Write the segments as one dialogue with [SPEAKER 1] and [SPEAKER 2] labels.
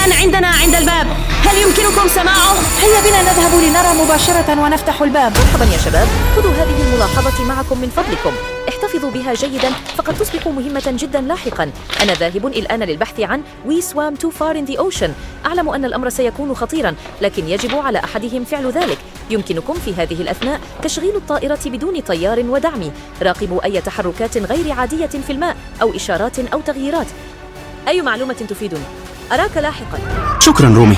[SPEAKER 1] الآن عندنا عند الباب، هل يمكنكم سماعه؟
[SPEAKER 2] هيا بنا نذهب لنرى مباشرة ونفتح الباب.
[SPEAKER 3] مرحبا يا شباب، خذوا هذه الملاحظة معكم من فضلكم، احتفظوا بها جيدا فقد تصبح مهمة جدا لاحقا. أنا ذاهب الآن للبحث عن We swam too far in the ocean. أعلم أن الأمر سيكون خطيرا، لكن يجب على أحدهم فعل ذلك. يمكنكم في هذه الأثناء تشغيل الطائرة بدون طيار ودعم. راقبوا أي تحركات غير عادية في الماء أو إشارات أو تغييرات. أي معلومة تفيدني؟ أراك لاحقا.
[SPEAKER 4] شكرا رومي،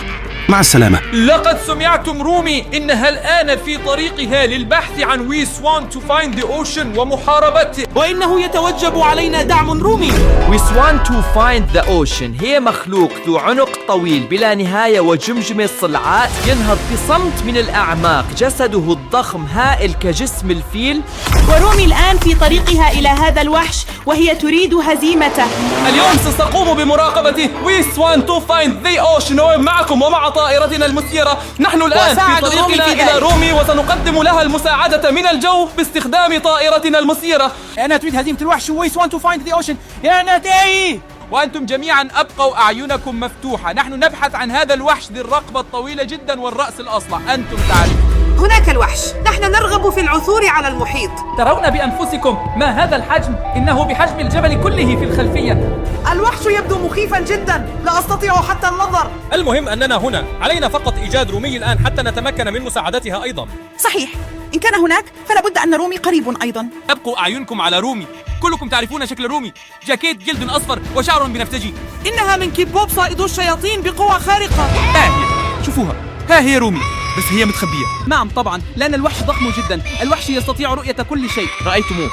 [SPEAKER 4] مع السلامة.
[SPEAKER 5] لقد سمعتم رومي، إنها الآن في طريقها للبحث عن We Swan to find the ocean ومحاربته،
[SPEAKER 6] وإنه يتوجب علينا دعم رومي.
[SPEAKER 5] We Swan to find the ocean هي مخلوق ذو عنق طويل بلا نهاية وجمجمة صلعاء ينهض بصمت من الأعماق، جسده الضخم هائل كجسم الفيل.
[SPEAKER 2] ورومي الآن في طريقها إلى هذا الوحش وهي تريد هزيمته.
[SPEAKER 5] اليوم سنقوم بمراقبة We Swan to find the ocean ومعكم ومع طائرتنا المسيرة. نحن الآن في طريقنا إلى رومي وسنقدم لها المساعدة من الجو باستخدام طائرتنا المسيرة.
[SPEAKER 6] أنا تريد هزيمة الوحش We want to find the ocean. يا نتاي،
[SPEAKER 5] وأنتم جميعا أبقوا أعينكم مفتوحة. نحن نبحث عن هذا الوحش ذي الرقبة الطويلة جدا والرأس الأصلع. أنتم تعرفون
[SPEAKER 7] هناك الوحش، نحن نرغب في العثور على المحيط.
[SPEAKER 5] ترون بأنفسكم ما هذا الحجم، إنه بحجم الجبل كله في الخلفية.
[SPEAKER 7] الوحش يبدو مخيفا جدا، لا أستطيع حتى النظر.
[SPEAKER 8] المهم أننا هنا، علينا فقط إيجاد رومي الآن حتى نتمكن من مساعدتها أيضا.
[SPEAKER 7] صحيح، إن كان هناك فلا بد أن رومي قريب أيضا.
[SPEAKER 5] أبقوا أعينكم على رومي. كلكم تعرفون شكل رومي، جاكيت جلد أصفر وشعر بنفسجي.
[SPEAKER 7] إنها من كيبوب صائدو الشياطين بقوة خارقة.
[SPEAKER 5] ها هي، شوفوها، ها هي رومي، بس هي متخبية.
[SPEAKER 6] نعم طبعا، لأن الوحش ضخم جدا. الوحش يستطيع رؤية كل شيء.
[SPEAKER 8] رأيتموه،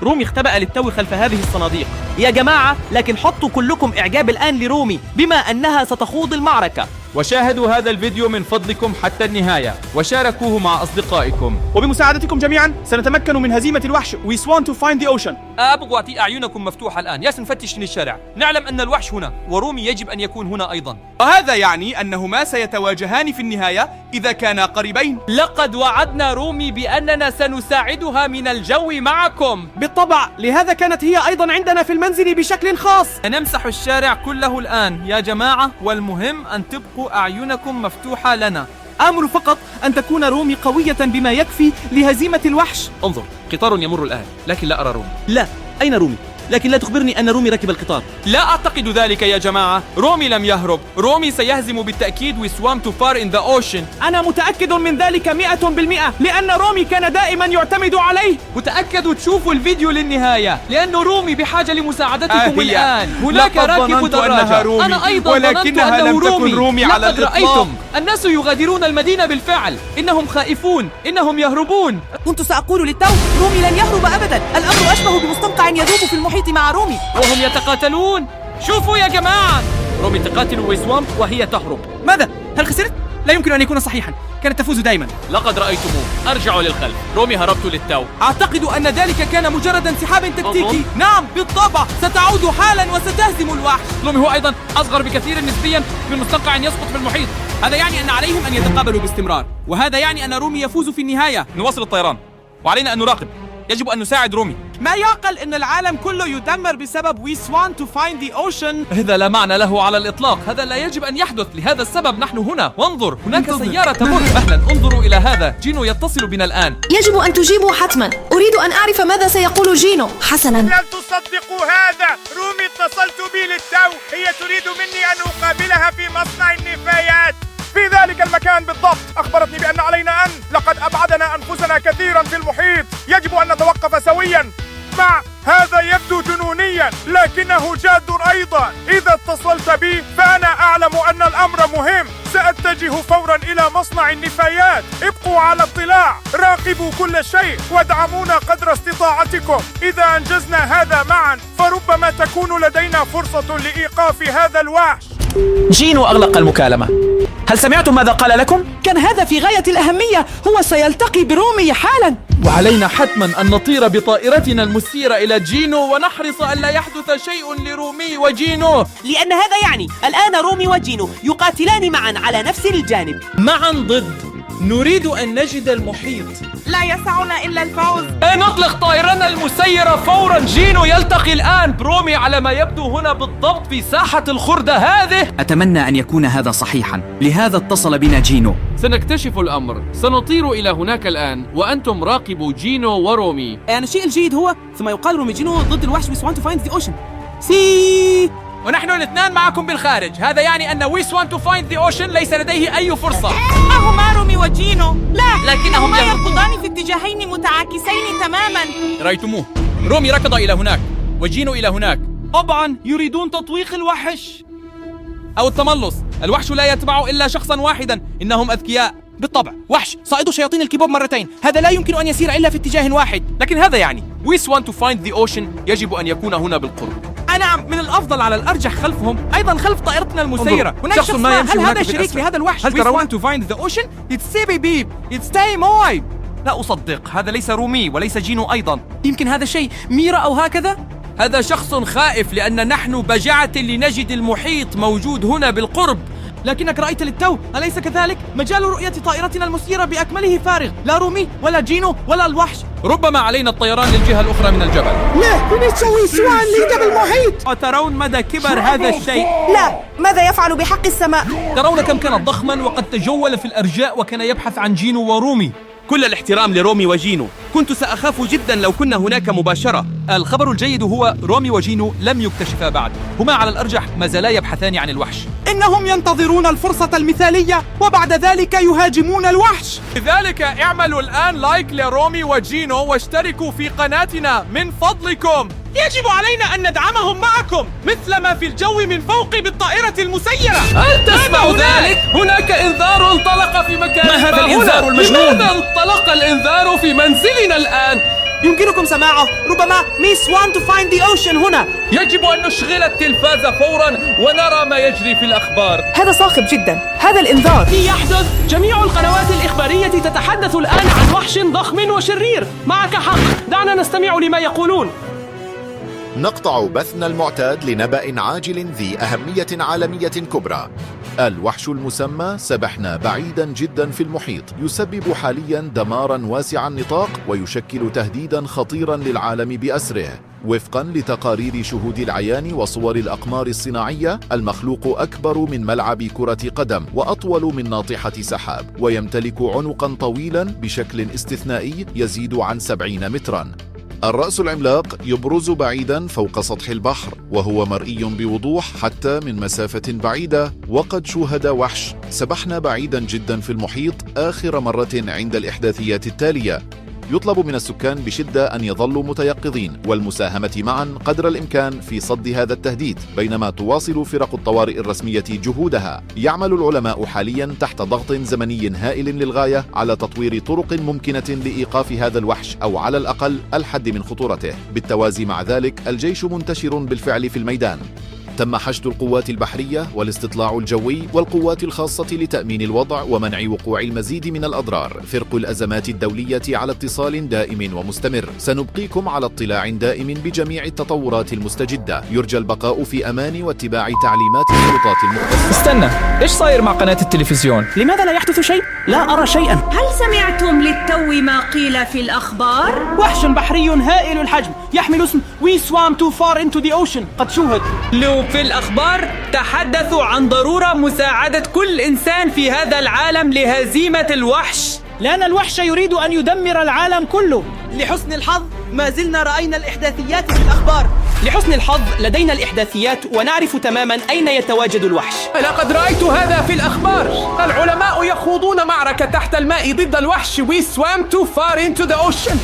[SPEAKER 8] رومي اختبأ للتو خلف هذه الصناديق. يا جماعة، لكن حطوا كلكم إعجاب الآن لرومي بما أنها ستخوض المعركة.
[SPEAKER 5] وشاهدوا هذا الفيديو من فضلكم حتى النهاية وشاركوه مع أصدقائكم.
[SPEAKER 6] وبمساعدتكم جميعا سنتمكن من هزيمة الوحش We want to find the ocean.
[SPEAKER 5] أبغى أعينكم مفتوحة الآن. يا سنفتش من الشارع، نعلم أن الوحش هنا ورومي يجب أن يكون هنا أيضا.
[SPEAKER 9] وهذا يعني أنهما سيتواجهان في النهاية إذا كانا قريبين.
[SPEAKER 5] لقد وعدنا رومي بأننا سنساعدها من الجو معكم.
[SPEAKER 6] بالطبع، لهذا كانت هي أيضا عندنا في المنزل بشكل خاص.
[SPEAKER 5] نمسح الشارع كله الآن يا جماعة، والمهم أن تبقوا أعينكم مفتوحة لنا.
[SPEAKER 6] آمل فقط أن تكون رومي قوية بما يكفي لهزيمة الوحش.
[SPEAKER 5] انظر، قطار يمر الآن، لكن لا أرى رومي.
[SPEAKER 8] لا، أين رومي؟ لكن لا تخبرني أن رومي ركب القطار.
[SPEAKER 5] لا أعتقد ذلك يا جماعة. رومي لم يهرب. رومي سيهزم بالتأكيد We swam too far in the ocean.
[SPEAKER 6] أنا متأكد من ذلك 100%، لأن رومي كان دائما يعتمد عليه.
[SPEAKER 5] وتأكدوا تشوفوا الفيديو للنهاية، لأن رومي بحاجة لمساعدتكم الآن. هناك راكب دراجة، أنا أيضا ظننت أنه رومي. لقد رأيتم الناس يغادرون المدينة بالفعل. إنهم خائفون، إنهم يهربون.
[SPEAKER 7] كنت سأقول للتو رومي لن يهرب أبدا. الأمر أشبه بمستنقع يذوب في المحيط مع رومي
[SPEAKER 5] وهم يتقاتلون. شوفوا يا جماعة،
[SPEAKER 8] رومي تقاتل ويسوام وهي تهرب.
[SPEAKER 6] ماذا؟ هل خسرت؟ لا يمكن أن يكون صحيحا، كانت تفوز دائما.
[SPEAKER 8] لقد رأيتموه، أرجعوا للخلف. رومي هربت للتو.
[SPEAKER 5] أعتقد أن ذلك كان مجرد انسحاب تكتيكي. نعم بالطبع، ستعود حالا وستهزم الوحش. رومي هو أيضا أصغر بكثير نسبيا من مستنقع يسقط في المحيط. هذا يعني أن عليهم أن يتقابلوا باستمرار، وهذا يعني أن رومي يفوز في النهاية. نواصل الطيران، وعلينا أن نراقب. يجب أن نساعد رومي.
[SPEAKER 6] ما يعقل أن العالم كله يدمر بسبب We want to find the ocean.
[SPEAKER 5] هذا لا معنى له على الإطلاق. هذا لا يجب أن يحدث. لهذا السبب نحن هنا. وانظر، هناك سيارة تمر. أهلا، انظروا إلى هذا. جينو يتصل بنا الآن.
[SPEAKER 1] يجب أن تجيبوا حتما. أريد أن أعرف ماذا سيقول جينو. حسنا،
[SPEAKER 10] لن تصدقوا هذا. رومي اتصلت بي للتو، هي تريد مني أن أقابلها في مصنع النفايات في ذلك المكان بالضبط. أخبرتني بأن علينا لقد أبعدنا أنفسنا كثيرا في المحيط. يجب أن نتوقف سويا. هذا يبدو جنونيا، لكنه جاد أيضا. إذا اتصلت بي فأنا أعلم أن الأمر مهم. سأتجه فورا إلى مصنع النفايات. ابقوا على اطلاع، راقبوا كل شيء، وادعمونا قدر استطاعتكم. إذا أنجزنا هذا معا فربما تكون لدينا فرصة لإيقاف هذا الوحش.
[SPEAKER 6] جينو أغلق المكالمة. هل سمعتم ماذا قال لكم؟
[SPEAKER 7] كان هذا في غاية الأهمية، هو سيلتقي برومي حالا.
[SPEAKER 5] وعلينا حتما أن نطير بطائرتنا المسيرة إلى جينو ونحرص أن لا يحدث شيء لرومي وجينو،
[SPEAKER 7] لأن هذا يعني الآن رومي وجينو يقاتلان معا على نفس الجانب.
[SPEAKER 8] معا ضد
[SPEAKER 5] نريد أن نجد المحيط.
[SPEAKER 2] لا يسعنا إلا الفوز.
[SPEAKER 5] نطلق طائرنا المسيرة فورا. جينو يلتقي الآن برومي على ما يبدو هنا بالضبط في ساحة الخردة هذه.
[SPEAKER 11] أتمنى أن يكون هذا صحيحا، لهذا اتصل بنا جينو.
[SPEAKER 5] سنكتشف الأمر. سنطير إلى هناك الآن وأنتم راقبوا جينو ورومي.
[SPEAKER 7] يعني الشيء الجيد هو ثم يقال رومي جينو ضد الوحش We want to find the ocean. سي
[SPEAKER 5] ونحن الاثنان معكم بالخارج. هذا يعني أن We want to find the ocean ليس لديه أي فرصة.
[SPEAKER 2] هما رومي وجينو. لا،
[SPEAKER 5] لكنهم
[SPEAKER 2] هما يركضان في اتجاهين متعاكسين تماما.
[SPEAKER 5] رأيتموه؟ رومي ركض إلى هناك وجينو إلى هناك.
[SPEAKER 6] طبعا يريدون تطويق الوحش
[SPEAKER 5] أو التملص. الوحش لا يتبع إلا شخصا واحدا. إنهم أذكياء.
[SPEAKER 6] بالطبع. وحش صائد شياطين الكيبوب مرتين، هذا لا يمكن أن يسير إلا في اتجاه واحد.
[SPEAKER 5] لكن هذا يعني We want to find the ocean يجب أن يكون هنا بالقرب.
[SPEAKER 6] نعم، من الأفضل على الأرجح خلفهم، أيضا خلف طائرتنا المسيرة. هناك شخص ما يمشي. هل هذا شريك لهذا الوحش؟
[SPEAKER 5] هل
[SPEAKER 6] We want to find the ocean. It's Baby Beep. It's Time Moy.
[SPEAKER 5] لا أصدق، هذا ليس رومي وليس جينو أيضا.
[SPEAKER 6] يمكن هذا شيء ميرا أو هكذا.
[SPEAKER 5] هذا شخص خائف لأن نحن بجعة لنجد المحيط موجود هنا بالقرب.
[SPEAKER 6] لكنك رأيت للتو، أليس كذلك؟ مجال رؤية طائرتنا المسيرة بأكمله فارغ، لا رومي ولا جينو ولا الوحش.
[SPEAKER 5] ربما علينا الطيران للجهة الأخرى من الجبل.
[SPEAKER 7] لا، نسوي سوان لجبل المحيط.
[SPEAKER 6] وترون مدى كبر هذا الشيء.
[SPEAKER 7] لا، ماذا يفعل بحق السماء؟
[SPEAKER 5] ترون كم كان ضخما وقد تجول في الأرجاء وكان يبحث عن جينو ورومي.
[SPEAKER 8] كل الاحترام لرومي وجينو، كنت سأخاف جدا لو كنا هناك مباشرة.
[SPEAKER 5] الخبر الجيد هو رومي وجينو لم يكتشفا بعد. هما على الأرجح ما زالا يبحثان عن الوحش.
[SPEAKER 6] إنهم ينتظرون الفرصة المثالية وبعد ذلك يهاجمون الوحش.
[SPEAKER 5] لذلك اعملوا الآن لايك لرومي وجينو واشتركوا في قناتنا من فضلكم.
[SPEAKER 6] يجب علينا أن ندعمهم معكم مثل ما في الجو من فوق بالطائرة المسيرة.
[SPEAKER 5] هل تسمع ذلك؟ هناك إنذار انطلق في مكان
[SPEAKER 11] ما هذا الإنذار المجنون؟
[SPEAKER 5] لماذا انطلق الإنذار في منزلنا الآن؟
[SPEAKER 7] يمكنكم سماعه. ربما Miss want to find the ocean هنا.
[SPEAKER 5] يجب أن نشغل التلفاز فورا ونرى ما يجري في الأخبار.
[SPEAKER 7] هذا صاخب جدا، هذا الإنذار.
[SPEAKER 8] يحدث. جميع القنوات الإخبارية تتحدث الآن عن وحش ضخم وشرير. معك حق، دعنا نستمع لما يقولون.
[SPEAKER 12] نقطع بثنا المعتاد لنبأ عاجل ذي أهمية عالمية كبرى. الوحش المسمى سبحنا بعيدا جدا في المحيط يسبب حاليا دمارا واسع النطاق ويشكل تهديدا خطيرا للعالم بأسره. وفقا لتقارير شهود العيان وصور الأقمار الصناعية، المخلوق أكبر من ملعب كرة قدم وأطول من ناطحة سحاب، ويمتلك عنقا طويلا بشكل استثنائي يزيد عن 70 مترا. الرأس العملاق يبرز بعيدا فوق سطح البحر، وهو مرئي بوضوح حتى من مسافة بعيدة. وقد شوهد وحش سبحنا بعيدا جدا في المحيط آخر مرة عند الإحداثيات التالية. يطلب من السكان بشدة أن يظلوا متيقظين والمساهمة معا قدر الإمكان في صد هذا التهديد، بينما تواصل فرق الطوارئ الرسمية جهودها. يعمل العلماء حاليا تحت ضغط زمني هائل للغاية على تطوير طرق ممكنة لإيقاف هذا الوحش أو على الأقل الحد من خطورته. بالتوازي مع ذلك، الجيش منتشر بالفعل في الميدان. تم حشد القوات البحرية والاستطلاع الجوي والقوات الخاصة لتأمين الوضع ومنع وقوع المزيد من الأضرار. فرق الأزمات الدولية على اتصال دائم ومستمر. سنبقيكم على اطلاع دائم بجميع التطورات المستجدة. يرجى البقاء في أمان واتباع تعليمات السلطات المختصة.
[SPEAKER 5] استنى، إيش صاير مع قناة التلفزيون؟
[SPEAKER 8] لماذا لا يحدث شيء؟ لا أرى شيئا.
[SPEAKER 2] هل سمعتم للتو ما قيل في الأخبار؟
[SPEAKER 8] وحش بحري هائل الحجم يحمل اسم We swam too far into the ocean قد شوهد.
[SPEAKER 5] في الأخبار تحدثوا عن ضرورة مساعدة كل إنسان في هذا العالم لهزيمة الوحش،
[SPEAKER 8] لأن الوحش يريد أن يدمر العالم كله.
[SPEAKER 7] لحسن الحظ ما زلنا رأينا الإحداثيات في الأخبار.
[SPEAKER 8] لحسن الحظ لدينا الإحداثيات ونعرف تماما أين يتواجد الوحش.
[SPEAKER 5] لقد رأيت هذا في الأخبار. العلماء يخوضون معركة تحت الماء ضد الوحش We swam too far into the ocean.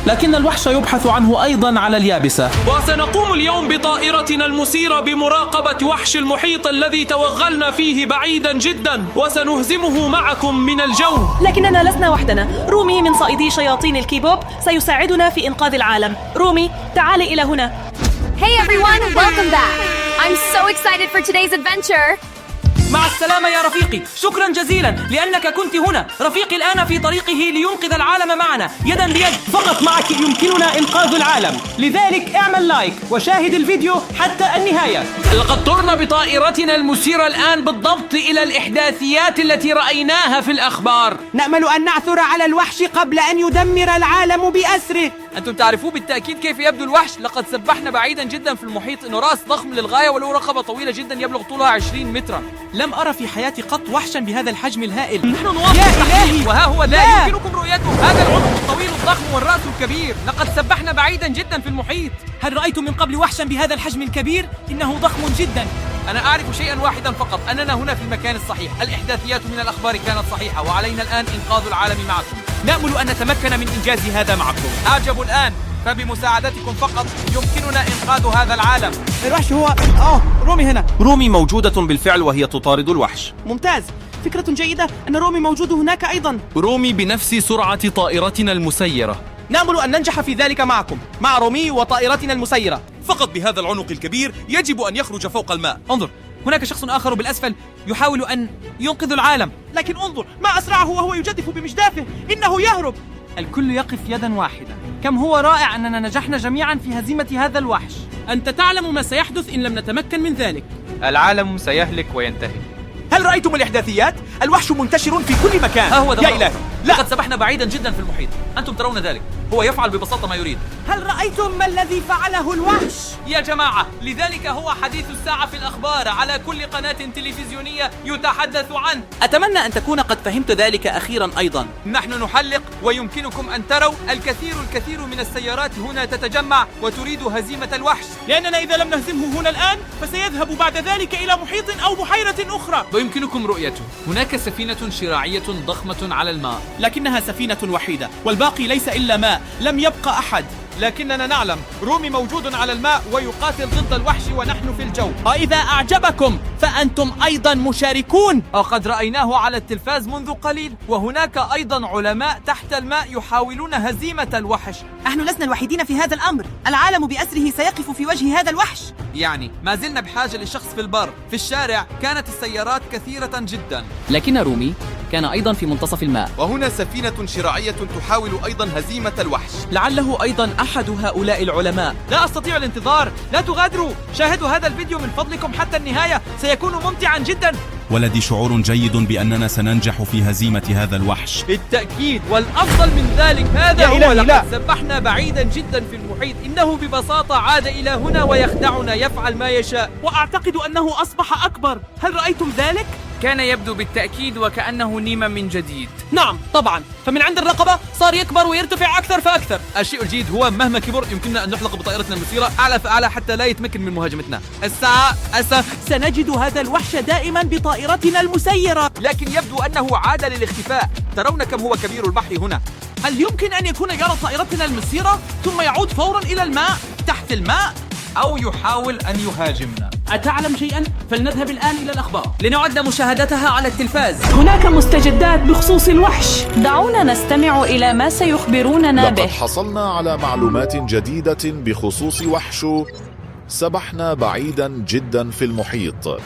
[SPEAKER 8] لكن الوحش يبحث عنه أيضا على اليابسة.
[SPEAKER 5] وسنقوم اليوم بطائرتنا المسيرة بمراقبة وحش المحيط الذي توغلنا فيه بعيدا جدا، وسنهزمه معكم من الجو.
[SPEAKER 2] لكننا لسنا وحدنا. رومي من صائدي شياطين الكيبوب سيساعدنا في إنقاذ العالم. رومي، تعالي إلى هنا.
[SPEAKER 13] Hey everyone, welcome back. I'm so excited for today's adventure.
[SPEAKER 8] مع السلامة يا رفيقي. شكرا جزيلا لأنك كنت هنا. رفيقي الآن في طريقه لينقذ العالم معنا يدا بيد. فقط معك يمكننا إنقاذ العالم، لذلك اعمل لايك وشاهد الفيديو حتى النهاية. لقد طرنا بطائرتنا المسيرة الآن بالضبط إلى الإحداثيات التي رأيناها في الأخبار.
[SPEAKER 7] نأمل أن نعثر على الوحش قبل أن يدمر العالم بأسره.
[SPEAKER 5] أنتم تعرفون بالتأكيد كيف يبدو الوحش. لقد سبحنا بعيدا جدا في المحيط. إنه رأس ضخم للغاية وله رقبة طويلة جدا يبلغ طولها 20 مترا.
[SPEAKER 6] لم أرى في حياتي قط وحشا بهذا الحجم الهائل.
[SPEAKER 5] نحن نواصل التحقيق وها هو لا يمكنكم رؤيته. هذا العنق الطويل الضخم والرأس الكبير. لقد سبحنا بعيدا جدا في المحيط.
[SPEAKER 6] هل رأيت من قبل وحشا بهذا الحجم الكبير؟ إنه ضخم جدا.
[SPEAKER 5] أنا أعرف شيئا واحدا فقط، أننا هنا في المكان الصحيح. الإحداثيات من الأخبار كانت صحيحة وعلينا الآن إنقاذ العالم معكم. نأمل أن نتمكن من إنجاز هذا معكم. أعجب الآن، فبمساعدتكم فقط يمكننا إنقاذ هذا العالم.
[SPEAKER 6] الوحش هو رومي هنا.
[SPEAKER 8] رومي موجودة بالفعل وهي تطارد الوحش.
[SPEAKER 6] ممتاز، فكرة جيدة أن رومي موجود هناك أيضا.
[SPEAKER 5] رومي بنفس سرعة طائرتنا المسيرة.
[SPEAKER 8] نأمل أن ننجح في ذلك معكم، مع رومي وطائرتنا المسيرة.
[SPEAKER 9] فقط بهذا العنق الكبير يجب أن يخرج فوق الماء.
[SPEAKER 5] انظر، هناك شخص آخر بالأسفل يحاول أن ينقذ العالم.
[SPEAKER 6] لكن انظر ما أسرعه وهو يجدف بمجدافه. إنه يهرب.
[SPEAKER 8] الكل يقف يدا واحدة. كم هو رائع أننا نجحنا جميعا في هزيمة هذا الوحش.
[SPEAKER 6] أنت تعلم ما سيحدث إن لم نتمكن من ذلك.
[SPEAKER 5] العالم سيهلك وينتهي.
[SPEAKER 6] هل رأيتم الإحداثيات؟ الوحش منتشر في كل مكان.
[SPEAKER 5] ها هو
[SPEAKER 6] يا إلهي،
[SPEAKER 5] لقد سبحنا بعيدا جدا في المحيط. أنتم ترون ذلك. هو يفعل ببساطة ما يريد.
[SPEAKER 7] هل رأيتم ما الذي فعله الوحش؟
[SPEAKER 5] يا جماعة، لذلك هو حديث الساعة في الأخبار على كل قناة تلفزيونية يتحدث عنه.
[SPEAKER 8] أتمنى أن تكون قد فهمت ذلك أخيرا أيضا.
[SPEAKER 5] نحن نحلق ويمكنكم أن تروا الكثير من السيارات هنا تتجمع وتريد هزيمة الوحش.
[SPEAKER 6] لأننا إذا لم نهزمه هنا الآن فسيذهب بعد ذلك إلى محيط أو بحيرة أخرى.
[SPEAKER 5] ويمكنكم رؤيته. هناك سفينة شراعية ضخمة على الماء،
[SPEAKER 6] لكنها سفينة وحيدة والباقي ليس إلا ماء. لم يبقى أحد.
[SPEAKER 5] لكننا نعلم رومي موجود على الماء ويقاتل ضد الوحش ونحن في الجو.
[SPEAKER 6] وإذا أعجبكم فأنتم أيضا مشاركون.
[SPEAKER 5] وقد رأيناه على التلفاز منذ قليل. وهناك أيضا علماء تحت الماء يحاولون هزيمة الوحش.
[SPEAKER 7] نحن لسنا الوحيدين في هذا الأمر. العالم بأسره سيقف في وجه هذا الوحش.
[SPEAKER 5] يعني ما زلنا بحاجة لشخص في البر. في الشارع كانت السيارات كثيرة جدا،
[SPEAKER 8] لكن رومي كان أيضا في منتصف الماء.
[SPEAKER 9] وهنا سفينة شراعية تحاول أيضا هزيمة الوحش.
[SPEAKER 6] لعله أيضا أحد هؤلاء العلماء.
[SPEAKER 5] لا أستطيع الانتظار. لا تغادروا. شاهدوا هذا الفيديو من فضلكم حتى النهاية، سيكون ممتعا جدا.
[SPEAKER 13] ولدي شعور جيد بأننا سننجح في هزيمة هذا الوحش.
[SPEAKER 5] بالتأكيد، والأفضل من ذلك هذا هو لقد سبحنا بعيدا جدا في المحيط. إنه ببساطة عاد إلى هنا ويخدعنا، يفعل ما يشاء.
[SPEAKER 6] وأعتقد أنه أصبح أكبر. هل رأيتم ذلك؟
[SPEAKER 5] كان يبدو بالتأكيد وكأنه نيم من جديد.
[SPEAKER 8] نعم طبعا، فمن عند الرقبة صار يكبر ويرتفع أكثر فأكثر.
[SPEAKER 5] الشيء الجيد هو مهما كبر يمكننا أن نحلق بطائرتنا المسيرة أعلى فأعلى حتى لا يتمكن من مهاجمتنا. الساعة
[SPEAKER 7] سنجد هذا الوحش دائما بطائرتنا المسيرة.
[SPEAKER 5] لكن يبدو أنه عاد للاختفاء. ترون كم هو كبير البحر هنا.
[SPEAKER 6] هل يمكن أن يكون يرى طائرتنا المسيرة ثم يعود فورا إلى الماء تحت الماء؟
[SPEAKER 5] أو يحاول أن يهاجمنا؟
[SPEAKER 6] أتعلم شيئا؟ فلنذهب الآن إلى الأخبار
[SPEAKER 8] لنعد مشاهدتها على التلفاز.
[SPEAKER 2] هناك مستجدات بخصوص الوحش. دعونا نستمع إلى ما سيخبروننا به.
[SPEAKER 12] لقد حصلنا على معلومات جديدة بخصوص وحش سبحنا بعيدا جدا في المحيط.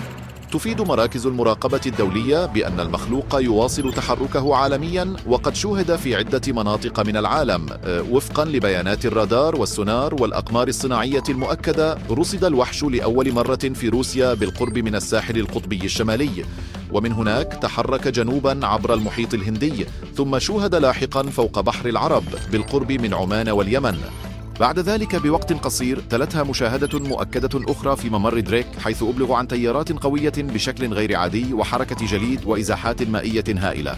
[SPEAKER 12] تفيد مراكز المراقبة الدولية بأن المخلوق يواصل تحركه عالميا، وقد شوهد في عدة مناطق من العالم. وفقا لبيانات الرادار والسونار والأقمار الصناعية المؤكدة، رصد الوحش لأول مرة في روسيا بالقرب من الساحل القطبي الشمالي، ومن هناك تحرك جنوبا عبر المحيط الهندي، ثم شوهد لاحقا فوق بحر العرب بالقرب من عمان واليمن. بعد ذلك بوقت قصير تلتها مشاهدة مؤكدة أخرى في ممر دريك، حيث أبلغ عن تيارات قوية بشكل غير عادي وحركة جليد وإزاحات مائية هائلة.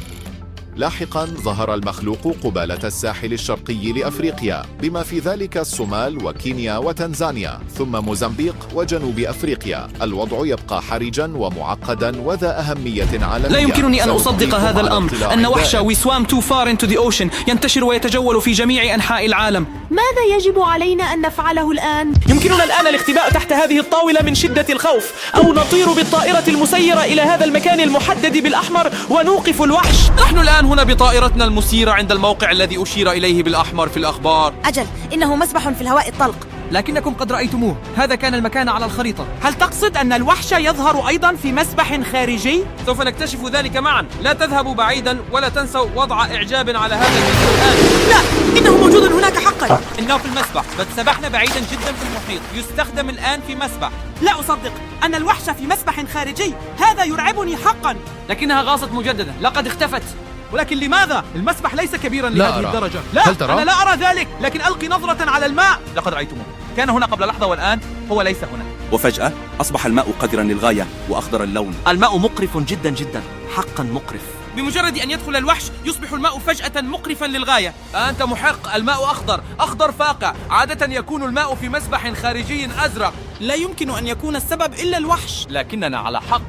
[SPEAKER 12] لاحقا ظهر المخلوق قبالة الساحل الشرقي لأفريقيا، بما في ذلك الصومال وكينيا وتنزانيا، ثم موزمبيق وجنوب أفريقيا. الوضع يبقى حرجا ومعقدا وذا أهمية عالمية.
[SPEAKER 8] لا يمكنني أن أصدق هذا الأمر، أن وحش We swam too far into the ocean ينتشر ويتجول في جميع أنحاء العالم.
[SPEAKER 1] ماذا يجب علينا أن نفعله الآن؟
[SPEAKER 8] يمكننا الآن الاختباء تحت هذه الطاولة من شدة الخوف، أو نطير بالطائرة المسيرة إلى هذا المكان المحدد بالأحمر ونوقف الوحش.
[SPEAKER 5] نحن الآن هنا بطائرتنا المسيرة عند الموقع الذي أشير إليه بالأحمر في الأخبار.
[SPEAKER 7] أجل، إنه مسبح في الهواء الطلق.
[SPEAKER 6] لكنكم قد رأيتموه. هذا كان المكان على الخريطة. هل تقصد أن الوحش يظهر أيضا في مسبح خارجي؟
[SPEAKER 5] سوف نكتشف ذلك معا. لا تذهبوا بعيدا ولا تنسوا وضع إعجاب على هذا الفيديو الآن.
[SPEAKER 7] لا، إنه موجود هناك حقا.
[SPEAKER 5] إنه في المسبح، بل سبحنا بعيدا جدا في المحيط. يستخدم الآن في مسبح.
[SPEAKER 7] لا أصدق أن الوحش في مسبح خارجي. هذا يرعبني حقا.
[SPEAKER 5] لكنها غاصت مجددا، لقد اختفت.
[SPEAKER 6] ولكن لماذا؟ المسبح ليس كبيرا
[SPEAKER 12] لا
[SPEAKER 6] لهذه
[SPEAKER 12] أرى.
[SPEAKER 6] الدرجة.
[SPEAKER 12] هل
[SPEAKER 6] لا،
[SPEAKER 12] ترى؟
[SPEAKER 6] أنا لا أرى ذلك، لكن ألقي نظرة على الماء.
[SPEAKER 9] لقد رأيتموه، كان هنا قبل لحظة والآن هو ليس هنا.
[SPEAKER 13] وفجأة أصبح الماء قذرا للغاية وأخضر اللون.
[SPEAKER 8] الماء مقرف جدا جدا، حقا مقرف.
[SPEAKER 5] بمجرد أن يدخل الوحش يصبح الماء فجأة مقرفا للغاية. أنت محق، الماء أخضر، أخضر فاقع. عادة يكون الماء في مسبح خارجي أزرق.
[SPEAKER 7] لا يمكن أن يكون السبب إلا الوحش.
[SPEAKER 5] لكننا على حق.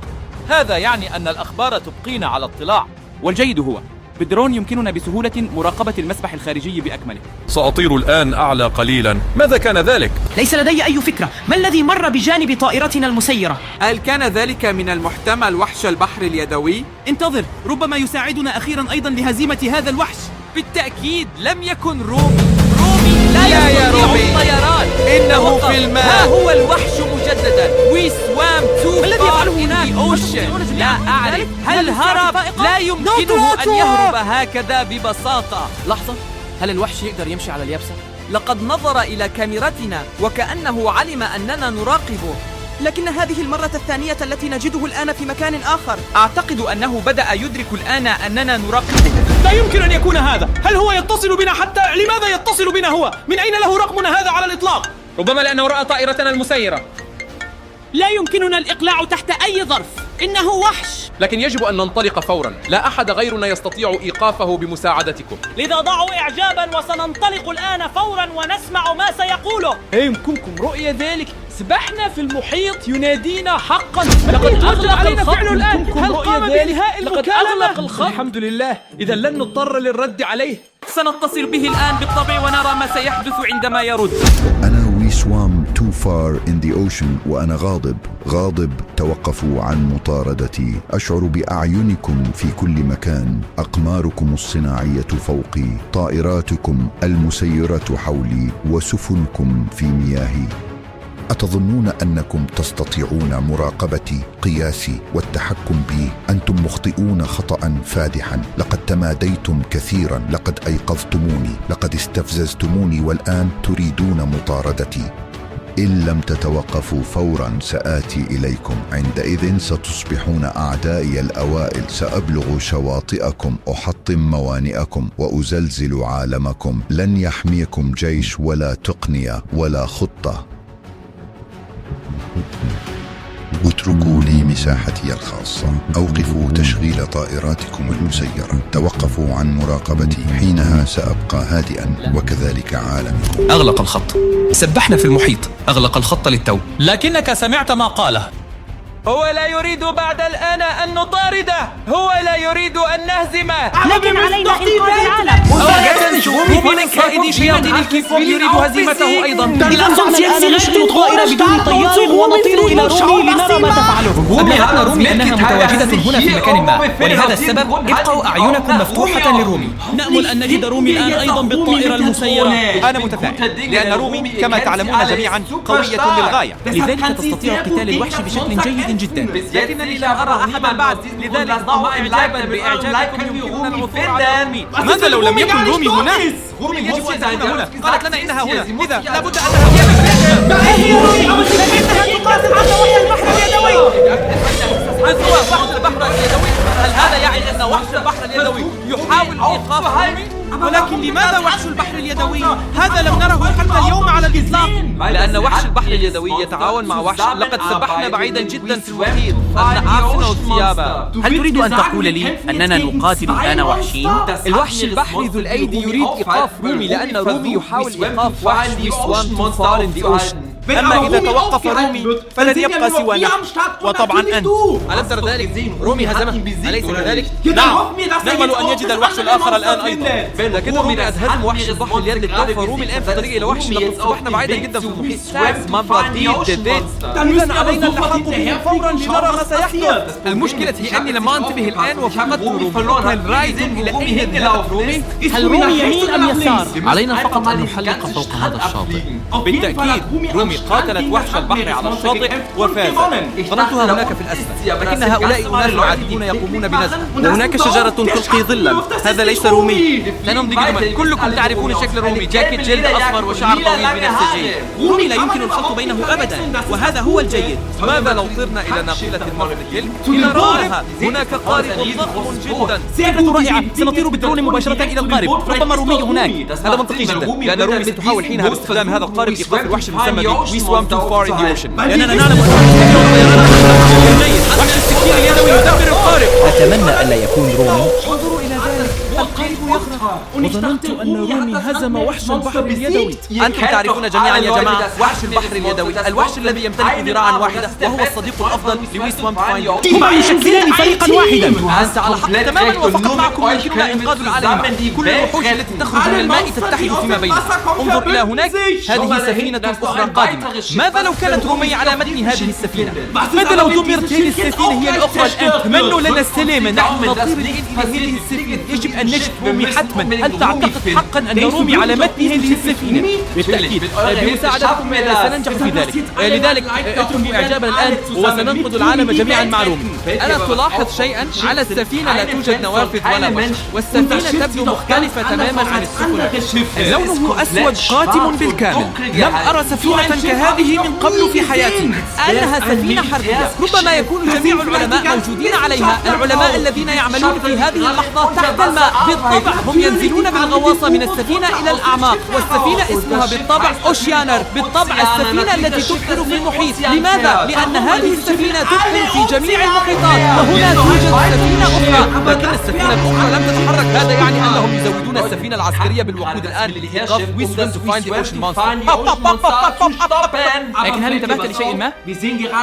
[SPEAKER 5] هذا يعني أن الأخبار تبقينا على اطلاع. والجيد هو بالدرون يمكننا بسهولة مراقبة المسبح الخارجي بأكمله.
[SPEAKER 10] سأطير الآن أعلى قليلا. ماذا كان ذلك؟
[SPEAKER 7] ليس لدي أي فكرة. ما الذي مر بجانب طائرتنا المسيرة؟
[SPEAKER 5] هل كان ذلك من المحتمل وحش البحر اليدوي؟
[SPEAKER 6] انتظر، ربما يساعدنا أخيرا أيضا لهزيمة هذا الوحش.
[SPEAKER 5] بالتأكيد لم يكن رومي لا يستطيع الطيران. إنه في الماء. ها هو الوحش مجددا. We swam too far in the ocean. لا أعرف هل هرب. لا يمكنه أن يهرب هكذا ببساطة.
[SPEAKER 6] لحظة، هل الوحش يقدر يمشي على اليابسة؟
[SPEAKER 7] لقد نظر إلى كاميرتنا وكأنه علم أننا نراقبه. لكن هذه المرة الثانية التي نجده الآن في مكان آخر.
[SPEAKER 5] أعتقد أنه بدأ يدرك الآن أننا نراقبه.
[SPEAKER 8] لا يمكن أن يكون هذا. هل هو يتصل بنا حتى؟ لماذا يتصل بنا هو؟ من أين له رقمنا هذا على الإطلاق؟
[SPEAKER 5] ربما لأنه رأى طائرتنا المسيرة.
[SPEAKER 7] لا يمكننا الإقلاع تحت أي ظرف. إنه وحش.
[SPEAKER 5] لكن يجب أن ننطلق فورا. لا أحد غيرنا يستطيع إيقافه بمساعدتكم.
[SPEAKER 2] لذا ضعوا إعجابا وسننطلق الآن فورا ونسمع ما سيقوله.
[SPEAKER 8] يمكنكم رؤية ذلك. سبحنا في المحيط ينادينا حقا. لقد أغلق الخط الآن. هل قام بإنهاء المكالمة؟ لقد أغلق الخط. الحمد لله، إذا لن نضطر للرد عليه.
[SPEAKER 5] سنتصل به الآن بالطبع ونرى ما سيحدث عندما يرد.
[SPEAKER 14] أنا We swam too far in the ocean وأنا غاضب. توقفوا عن مطاردتي. أشعر بأعينكم في كل مكان، أقماركم الصناعية فوقي، طائراتكم المسيرة حولي، وسفنكم في مياهي. أتظنون أنكم تستطيعون مراقبتي، قياسي والتحكم بي؟ أنتم مخطئون خطأ فادحا. لقد تماديتم كثيرا، لقد أيقظتموني، لقد استفززتموني، والآن تريدون مطاردتي. إن لم تتوقفوا فورا سآتي إليكم. عندئذ ستصبحون أعدائي الأوائل. سأبلغ شواطئكم، أحطم موانئكم وأزلزل عالمكم. لن يحميكم جيش ولا تقنية ولا خطة. اتركوا لي مساحتي الخاصة. أوقفوا تشغيل طائراتكم المسيرة. توقفوا عن مراقبتي. حينها سأبقى هادئا وكذلك عالمكم.
[SPEAKER 11] أغلق الخط. سبحنا في المحيط. أغلق الخط للتو.
[SPEAKER 8] لكنك سمعت ما قاله.
[SPEAKER 5] هو لا يريد بعد الآن أن نطارده. هو لا يريد أن نهزمه.
[SPEAKER 2] لكن علينا إنقاذ العالم.
[SPEAKER 5] رومي من كائدي شياطين الكيبوب يريد هزيمته أيضا.
[SPEAKER 2] إذا دعنا الآن نشغل طائرة بدون طيار ونطير إلى رومي لنرى ما تفعله.
[SPEAKER 11] أبلغنا رومي أنها متواجدة هنا في مكان ما، ولهذا السبب ابقوا أعينكم مفتوحة لرومي.
[SPEAKER 2] نأمل أن نجد رومي الآن أيضا بالطائرة المسيرة.
[SPEAKER 9] أنا متفائل لأن رومي كما تعلمون جميعا قوية للغاية.
[SPEAKER 8] لذلك تستطيع قتال الوحش بشكل جيد جدا.
[SPEAKER 5] لكنني لا أرى أحدا بعد. لذلك ضعوا إعجابا بإعجابكم يمكننا العثور على رومي.
[SPEAKER 9] ماذا لو لم يكن رومي هنا؟
[SPEAKER 5] رومي يجب أن تكون هنا. قالت لنا إنها هنا. إذا لابد هل هذا يعني أن وحش البحر اليدوي يحاول إيقاف رومي؟
[SPEAKER 6] ولكن لماذا وحش البحر اليدوي؟ هذا لم نره حتى اليوم على الإطلاق.
[SPEAKER 5] لأن وحش البحر اليدوي يتعاون مع وحش. لقد سبحنا بعيدا جدا في المحيط. أن أعفنا الثياب.
[SPEAKER 8] هل تريد أن تقول لي أننا نقاتل الآن وحشين؟
[SPEAKER 5] الوحش البحري ذو الأيدي يريد إيقاف رومي لأن رومي يحاول إيقاف وحش We swam too far in the ocean.
[SPEAKER 6] أما إذا توقف رومي فلن يبقى سوى نحن وطبعا أنت. ألم تر ذلك؟ رومي هزمه، أليس كذلك؟ نعم، نأمل أن يجد الوحش الآخر الآن أيضا، لكن رومي قد هزم وحش البحر اليد للتو، فرومي الآن في طريق إلى وحش. لقد أصبحنا بعيدا جدا في المحيط. إذا علينا اللحاق به فورا لنرى ما سيحدث. المشكلة هي أني لم أنتبه الآن وفقدت رومي. هل رايزن إلى أين ذهبت رومي؟
[SPEAKER 2] هل رومي يمين أم يسار؟
[SPEAKER 11] علينا فقط أن نحلق فوق هذا الشاطئ.
[SPEAKER 6] بالتأكيد رومي قاتلت وحش البحر على الشاطئ وفازت. ظننتها هناك في الأسفل، لكن هؤلاء أناس عاديون يقومون بنزع، وهناك شجرة تلقي ظلا. هذا ليس رومي. سنمضي قدما. كلكم تعرفون شكل رومي، جاكيت جلد أصفر وشعر طويل بنفسجي. رومي لا يمكن الخلط بينه أبدا، وهذا هو الجيد. ماذا لو طرنا إلى نافلة المرض تلك لنراها؟ هناك قارب ضخم جدا.
[SPEAKER 2] فكرة رائعة، سنطير بالدرون مباشرة إلى القارب. ربما رومي هناك.
[SPEAKER 6] هذا منطقي جدا، لأن رومي ستحاول حينها باستخدام هذا القارب إيقاف الوحش المسمى ب We swam too far in the ocean، لأننا نعلم أن جيد. وحش السكين اليدوي يدمر القارب.
[SPEAKER 11] أتمنى ألا يكون رومي.
[SPEAKER 6] انظروا إلى ذلك، القارب يغرق. وظننت أن رومي هزم وحش البحر اليدوي. أنتم تعرفون جميعا يا جماعة وحش البحر اليدوي، الوحش الذي يمتلك ذراعا واحدة وهو الصديق الأفضل لوي سوام فايند.
[SPEAKER 2] هما يشكلان فريقا واحدا.
[SPEAKER 6] أنت على حق تماما، وفقط معكم يمكننا إنقاذ العالم. كل الوحوش التي تخرج من الماء تتحد فيما بينها. انظر إلى هناك، هذه سفينة أخرى قادمة. ماذا لو كانت رومي على متن هذه السفينة؟ ماذا لو دمرت هذه السفينة هي الأخرى الآن؟ تمنوا لنا السلامة، نحن نطير الآن إلى هذه السفينة. يجب أن نجد رومي حتما. هل تعتقد حقا أن رومي على متن هذه السفينة؟ بالتأكيد، بمساعدتكم سننجح في ذلك. لذلك اتركوا إعجابنا الآن وسننقذ العالم جميعا مع رومي. ألا تلاحظ شيئا؟ على السفينة لا توجد نوافذ ولا بشر، والسفينة تبدو مختلفة تماما عن السفن. لونه أسود قاتم بالكامل. لم أرى سفينة كهذه من قبل في حياتي. أنها سفينة حربية. ربما يكون جميع العلماء موجودين عليها، العلماء الذين يعملون في هذه اللحظة تحت الماء. بالطبع هم ينزلون بالغواصة من السفينة إلى الأعماق، والسفينة اسمها بالطبع أوشيانر، بالطبع السفينة التي تبحر في المحيط. لماذا؟ لأن هذه السفينة تبحر في جميع المحيطات، وهنا توجد سفينة أخرى، لكن السفينة الأخرى لم تتحرك. هذا يعني أنهم يزودون السفينة العسكرية بالوقود الآن لإيقاف We swim to find the ocean monster. لكن هل انتبهت لشيء ما؟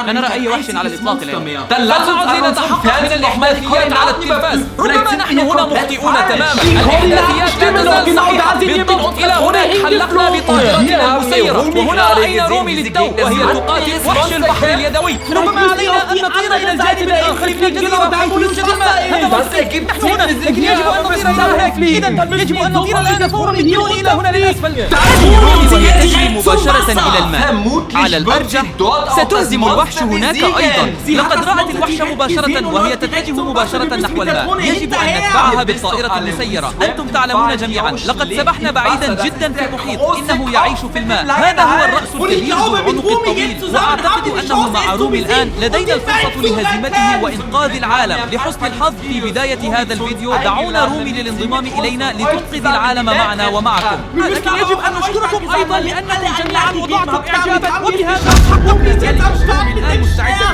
[SPEAKER 6] لا نرى أي وحش على الإطلاق الآن. فلنعد لنتحقق من الإحداثيات على التلفاز. ربما نحن هنا مخطئون تماما. الإحداثيات لا تزال صحيحة. بالضبط إلى هناك حلقنا بطائرتنا المسيرة، وهنا رأينا رومي للتو وهي تقاتل وحش البحر اليدوي. ربما علينا أن نطير إلى الجانب الآخر من الجزيرة حيث يوجد الماء. هذا مستحيل، نحن هنا، لكن يجب أن نطير إلى هناك. إذا يجب أن نطير الآن فورا بالدرون إلى هنا للأسفل. رومي وهي تجري مباشرة إلى الماء. على الأرجح ستهزم الوحش هناك أيضا. لقد رأت الوحش مباشرة وهي تتجه مباشرة نحو الماء. يجب أن نتبعها بالطائرة المسيرة. أنتم تعلمون جميعا لقد سبحنا بعيدا جدا في المحيط. إنه يعيش في الماء. هذا هو الرأس الكبير ذو العنق الطويل، وأعتقد أنه مع رومي الآن لدينا الفرصة لهزيمته وإنقاذ العالم. لحسن الحظ في بداية هذا الفيديو دعونا رومي للانضمام إلينا لتنقذ العالم معنا ومعكم. لكن يجب أن نشكركم أيضا لأنكم جميعا وضعتم إعجابا، وبهذا رومي الآن مستعدة